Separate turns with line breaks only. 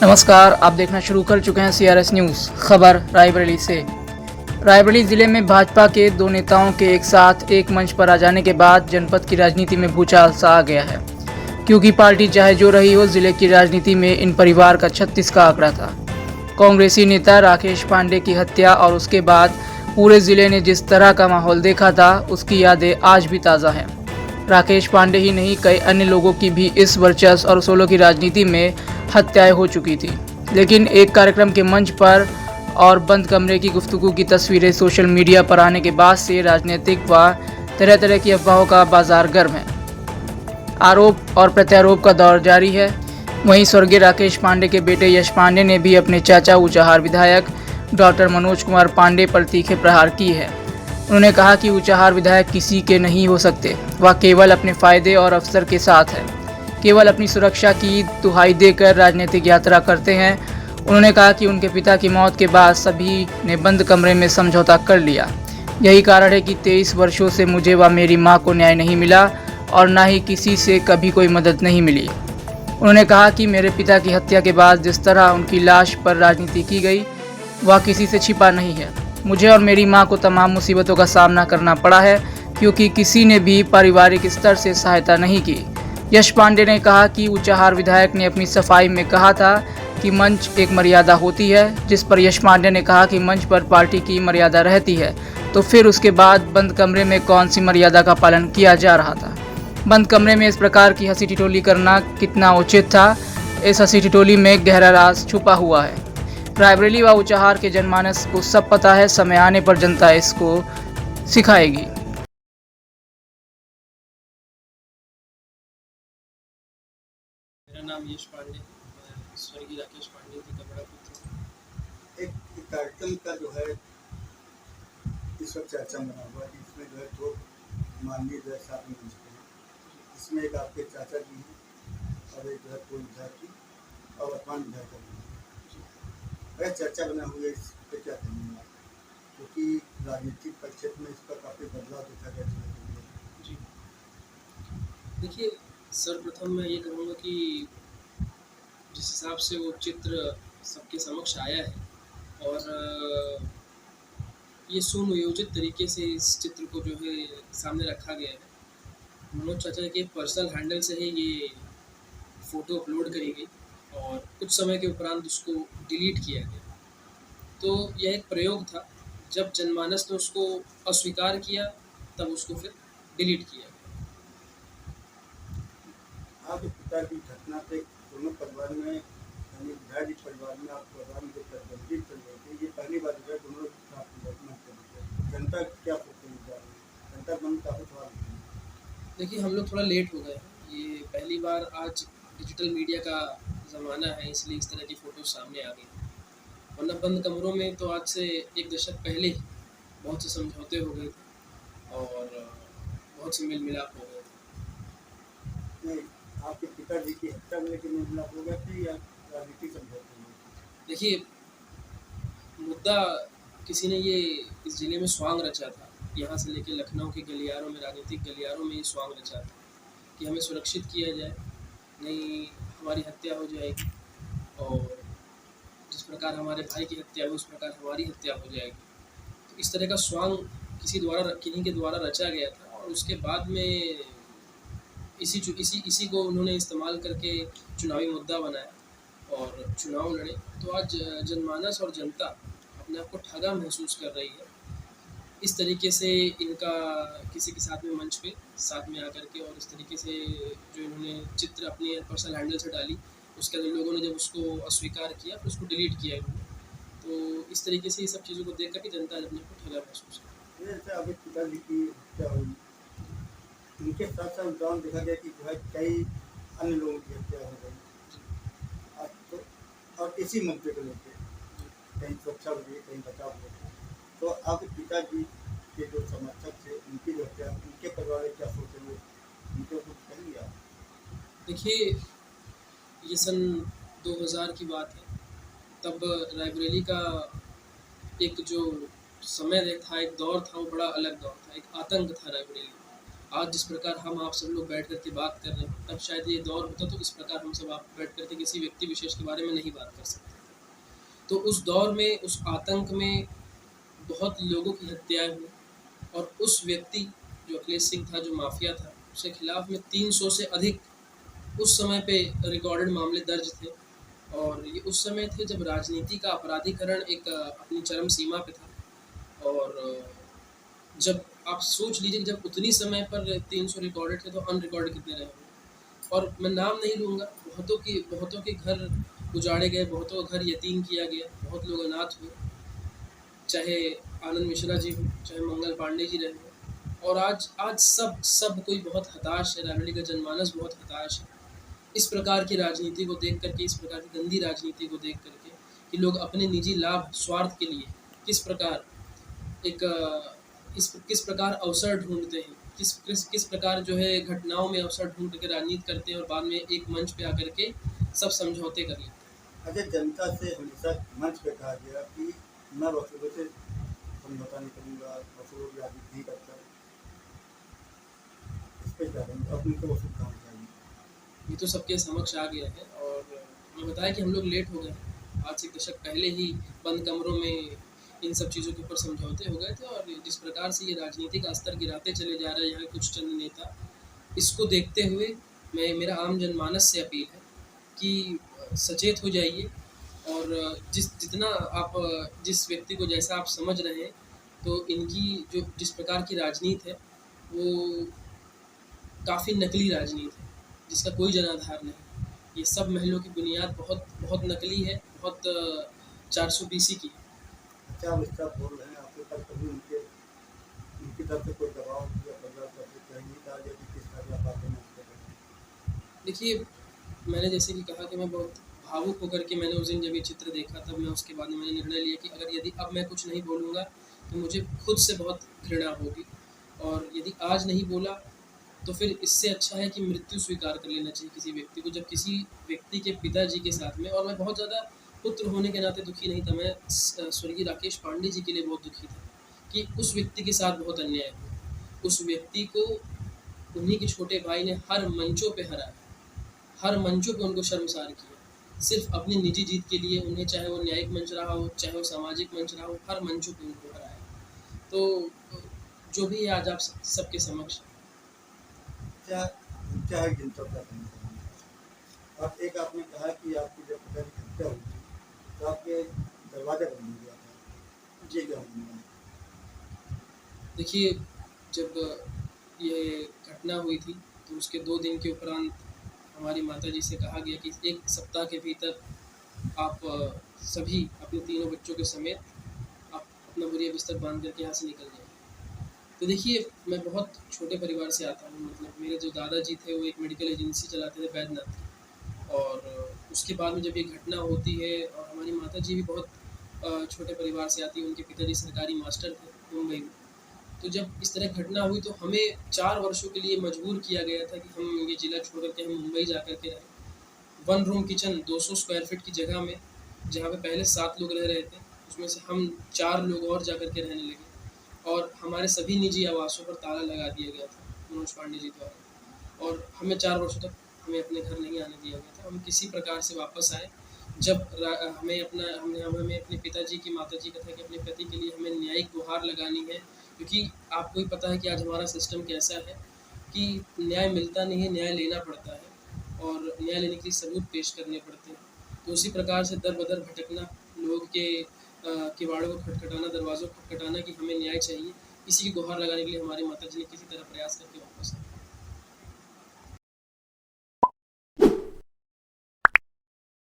नमस्कार, आप देखना शुरू कर चुके हैं CRS न्यूज़। खबर रायबरेली से। रायबरेली जिले में भाजपा के दो नेताओं के एक साथ एक मंच पर आ जाने के बाद जनपद की राजनीति में भूचाल सा आ गया है, क्योंकि पार्टी चाहे जो रही हो, जिले की राजनीति में इन परिवार का 36 का आंकड़ा था। कांग्रेसी नेता राकेश पांडे की हत्या और उसके बाद पूरे जिले ने जिस तरह का माहौल देखा था, उसकी यादें आज भी ताज़ा हैं। राकेश पांडे ही नहीं, कई अन्य लोगों की भी इस वर्चस्व और सोलो की राजनीति में हत्याएं हो चुकी थी, लेकिन एक कार्यक्रम के मंच पर और बंद कमरे की गुफ्तगू की तस्वीरें सोशल मीडिया पर आने के बाद से राजनीतिक व तरह तरह की अफवाहों का बाजार गर्म है। आरोप और प्रत्यारोप का दौर जारी है। वहीं स्वर्गीय राकेश पांडे के बेटे यश पांडे ने भी अपने चाचा ऊंचाहार विधायक डॉक्टर मनोज कुमार पांडे पर तीखे प्रहार की है। उन्होंने कहा कि ऊंचाहार विधायक किसी के नहीं हो सकते, वह केवल अपने फायदे और अवसर के साथ है, केवल अपनी सुरक्षा की दुहाई देकर राजनीतिक यात्रा करते हैं। उन्होंने कहा कि उनके पिता की मौत के बाद सभी ने बंद कमरे में समझौता कर लिया। यही कारण है कि 23 वर्षों से मुझे व मेरी मां को न्याय नहीं मिला और ना ही किसी से कभी कोई मदद नहीं मिली। उन्होंने कहा कि मेरे पिता की हत्या के बाद जिस तरह उनकी लाश पर राजनीति की गई, वह किसी से छिपा नहीं है। मुझे और मेरी मां को तमाम मुसीबतों का सामना करना पड़ा है, क्योंकि किसी ने भी पारिवारिक स्तर से सहायता नहीं की। यश पांडे ने कहा कि ऊंचाहार विधायक ने अपनी सफाई में कहा था कि मंच एक मर्यादा होती है, जिस पर यश पांडे ने कहा कि मंच पर पार्टी की मर्यादा रहती है, तो फिर उसके बाद बंद कमरे में कौन सी मर्यादा का पालन किया जा रहा था। बंद कमरे में इस प्रकार की हंसी ठिठोली करना कितना उचित था, इस हंसी ठिठोली में गहरा राज छुपा हुआ है। रायबरेली व ऊंचाहार के जनमानस को सब पता है, समय आने पर जनता इसको सिखाएगी।
मेरा नाम यश पांडे, मैं स्वर्गीय राकेश पांडे की का बड़ा पुत्र हूँ।
एक कार्यक्रम का जो है इस वक्त चर्चा बना हुआ है, जिसमें जो है दो माननीय जो है साथ में पहुँचते हैं। इसमें एक आपके चाचा जी हैं और एक जो है पूर्व विधायक जी और वर्तमान विधायक जी। वह चर्चा बना हुआ है, इस पर क्या कहेंगे आप? क्योंकि राजनीतिक परिक्षेत्र में इसका काफ़ी बदलाव देखा गया
जी, देखिए, सर्वप्रथम मैं ये कहूँगा कि जिस हिसाब से वो चित्र सबके समक्ष आया है और ये सुनियोजित तरीके से इस चित्र को जो है सामने रखा गया है। मनोज चाचा के पर्सनल हैंडल से ही ये फ़ोटो अपलोड करी गई और कुछ समय के उपरांत उसको डिलीट किया गया। तो यह एक प्रयोग था। जब जनमानस ने उसको अस्वीकार किया, तब उसको फिर डिलीट किया।
आपके पिता की घटना से दोनों परिवार में, यानी विधायक जी परिवार में, आप परिवार में जो गंभीर चल रही थी, ये पहली बार जो है दोनों जनता क्या सोचेगी, जनता मन काफ़ी सवाल।
देखिए, हम लोग थोड़ा लेट हो गए हैं। ये पहली बार आज डिजिटल मीडिया का ज़माना है, इसलिए इस तरह की फ़ोटो सामने आ गई। वरना बंद कमरों में तो आज से एक दशक पहले ही बहुत से समझौते हो गए थे और बहुत से मेल मिलाप हो गए थे।
नहीं, आपके पिताजी की हत्या में लेकिन मेल मिलाप हो गए थे या राजनीतिक समझौते में?
देखिए, मुद्दा किसी ने ये इस ज़िले में स्वांग रचा था। यहाँ से लेके लखनऊ के गलियारों में, राजनीतिक गलियारों में ये स्वांग रचा था कि हमें सुरक्षित किया जाए, नहीं हमारी हत्या हो जाएगी और जिस प्रकार हमारे भाई की हत्या हुई उस प्रकार हमारी हत्या हो जाएगी। तो इस तरह का स्वांग किन्हीं के द्वारा रचा गया था और उसके बाद में इसी को उन्होंने इस्तेमाल करके चुनावी मुद्दा बनाया और चुनाव लड़े। तो आज जनमानस और जनता अपने आप को ठगा महसूस कर रही है। इस तरीके से इनका किसी के साथ में मंच पे साथ में आकर के और इस तरीके से जो इन्होंने चित्र अपने पर्सनल हैंडल से डाली, उसके अंदर लोगों ने जब उसको अस्वीकार किया फिर उसको डिलीट किया इन्होंने। तो इस तरीके से ये सब चीज़ों को देख कर के जनता अपने को ठगा महसूस कर।
जैसे अभी पिताजी की हत्या हुई, उनके साथ साथ उदाहरण देखा गया कि जो है कई अन्य लोगों की हत्या हो गई। तो और इसी मुद्दे को लेकर कहीं सुरक्षा हो गई, कहीं बचाव हो गया। तो आपके पिताजी के जो समर्थक थे, उनकी जो हत्या, उनके परिवार में क्या सोचेंगे, उनको कुछ कहेंगे आप?
देखिए, ये सन 2000 की बात है। तब रायबरेली का एक जो समय था, एक दौर था, वो बड़ा अलग दौर था। एक आतंक था रायबरेली। आज जिस प्रकार हम आप सब लोग बैठ कर के बात कर रहे हैं, तब शायद ये दौर होता तो इस प्रकार हम सब आप बैठ कर के किसी व्यक्ति विशेष के बारे में नहीं बात कर सकते। तो उस दौर में, उस आतंक में बहुत लोगों की हत्याएँ हुई और उस व्यक्ति जो अखिलेश सिंह था, जो माफिया था, उसके खिलाफ में 300 से अधिक उस समय पे रिकॉर्डेड मामले दर्ज थे। और ये उस समय थे जब राजनीति का अपराधीकरण एक अपनी चरम सीमा पे था। और जब आप सोच लीजिए कि जब उतनी समय पर 300 रिकॉर्डेड थे तो अनरिकॉर्डेड कितने रहे होंगे। और मैं नाम नहीं लूँगा, बहुतों के घर उजाड़े गए, बहुतों का घर यतीम किया गया, बहुत लोग अनाथ हुए, चाहे आनंद मिश्रा जी हों, चाहे मंगल पांडे जी रहे हों। और आज सब कोई बहुत हताश है, रायबरेली का जनमानस बहुत हताश है इस प्रकार की राजनीति को देख करके, इस प्रकार की गंदी राजनीति को देख करके कि लोग अपने निजी लाभ, स्वार्थ के लिए किस प्रकार अवसर ढूँढते हैं, किस प्रकार जो है घटनाओं में अवसर ढूँढ के राजनीति करते हैं और बाद में एक मंच पे आकर के सब समझौते कर लेते हैं।
अच्छा, जनता से हमेशा मंच पे कहा गया कि मैं वसूलों से समझौता नहीं करूँगा, वसूलों की राजनीति नहीं करता। इस पे क्या करूँगा, अपनी को वसूल कहाँ चाहिए?
ये तो सबके समक्ष आ गया है। और मैं बताया कि हम लोग लेट हो गए, आज से एक दशक पहले ही बंद कमरों में इन सब चीज़ों के ऊपर समझौते हो गए थे। और जिस प्रकार से ये राजनीति का स्तर गिराते चले जा रहे हैं यहाँ कुछ चंद नेता, इसको देखते हुए मेरा आम जनमानस से अपील है कि सचेत हो जाइए। और जितना आप जिस व्यक्ति को जैसा आप समझ रहे हैं, तो इनकी जो जिस प्रकार की राजनीति है वो काफ़ी नकली राजनीति है, जिसका कोई जनाधार नहीं। ये सब महलों की बुनियाद बहुत नकली है, बहुत 420 की है।
अच्छा, आप इसका बोल रहे हैं, आपके पास कभी उनकी तरफ से कोई दबाव या बदलाव करके कहीं नहीं कहा गया कि किस तरह की बातें नहीं कर रहे?
देखिए, मैंने जैसे कि कहा कि मैं बहुत भावुक होकर के मैंने उस दिन जब ये चित्र देखा, तब मैं उसके बाद में मैंने निर्णय लिया कि यदि अब मैं कुछ नहीं बोलूँगा तो मुझे खुद से बहुत घृणा होगी। और यदि आज नहीं बोला तो फिर इससे अच्छा है कि मृत्यु स्वीकार कर लेना चाहिए किसी व्यक्ति को। जब किसी व्यक्ति के पिताजी के साथ में, और मैं बहुत ज़्यादा पुत्र होने के नाते दुखी नहीं था, मैं स्वर्गीय राकेश पांडे जी के लिए बहुत दुखी था कि उस व्यक्ति के साथ बहुत अन्याय हुआ। उस व्यक्ति को उन्हीं के छोटे भाई ने हर मंचों पे हराया, हर मंचों पे उनको शर्मसार किया, सिर्फ अपनी निजी जीत के लिए उन्हें, चाहे वो न्यायिक मंच रहा हो, चाहे वो सामाजिक मंच रहा हो, हर मंचों पे उनको हराया। तो जो भी है आज आप सबके समक्ष
क्या है जनता का कहना चाहेंगे? और एक आपने कहा कि आपकी जब पिता की हत्या हुई थी तो आपके दरवाजा बंद हो गया था, ये क्या हुआ?
देखिए, जब ये घटना हुई थी तो उसके 2 दिन के उपरांत हमारी माताजी से कहा गया कि 1 सप्ताह के भीतर आप सभी अपने तीनों बच्चों के समेत आप अपना बोरिया बिस्तर बांध करके यहाँ से निकल जाइए। तो देखिए, मैं बहुत छोटे परिवार से आता हूँ, मतलब मेरे जो दादाजी थे वो एक मेडिकल एजेंसी चलाते थे, वैद्यनाथ की। और उसके बाद में जब ये घटना होती है, और हमारी माताजी भी बहुत छोटे परिवार से आती है, उनके पिताजी सरकारी मास्टर थे मुंबई में। तो जब इस तरह घटना हुई तो हमें 4 वर्षों के लिए मजबूर किया गया था कि हम ये ज़िला छोड़ कर के हम मुंबई जा कर के रहें। 1 रूम किचन 200 स्क्वायर फीट की जगह में, जहाँ पे पहले 7 लोग रह रहे थे, उसमें से हम 4 लोग और जा कर के रहने लगे। और हमारे सभी निजी आवासों पर ताला लगा दिया गया था मनोज पांडे जी द्वारा। और हमें 4 वर्षों तक हमें अपने घर नहीं आने दिया गया था। हम किसी प्रकार से वापस आए जब हमें अपने पिताजी की, माताजी का था कि अपने पति के लिए हमें न्यायिक गुहार लगानी है। क्योंकि आपको ही पता है कि आज हमारा सिस्टम कैसा है कि न्याय मिलता नहीं है, न्याय लेना पड़ता है और न्याय लेने के लिए सबूत पेश करने पड़ते हैं। तो उसी प्रकार से दर-बदर भटकना, लोग के किवाड़ों को खटखटाना, दरवाज़ों को खटखटाना कि हमें न्याय चाहिए, इसी की गुहार लगाने के लिए हमारी माताजी ने किसी तरह प्रयास करके वापस आए।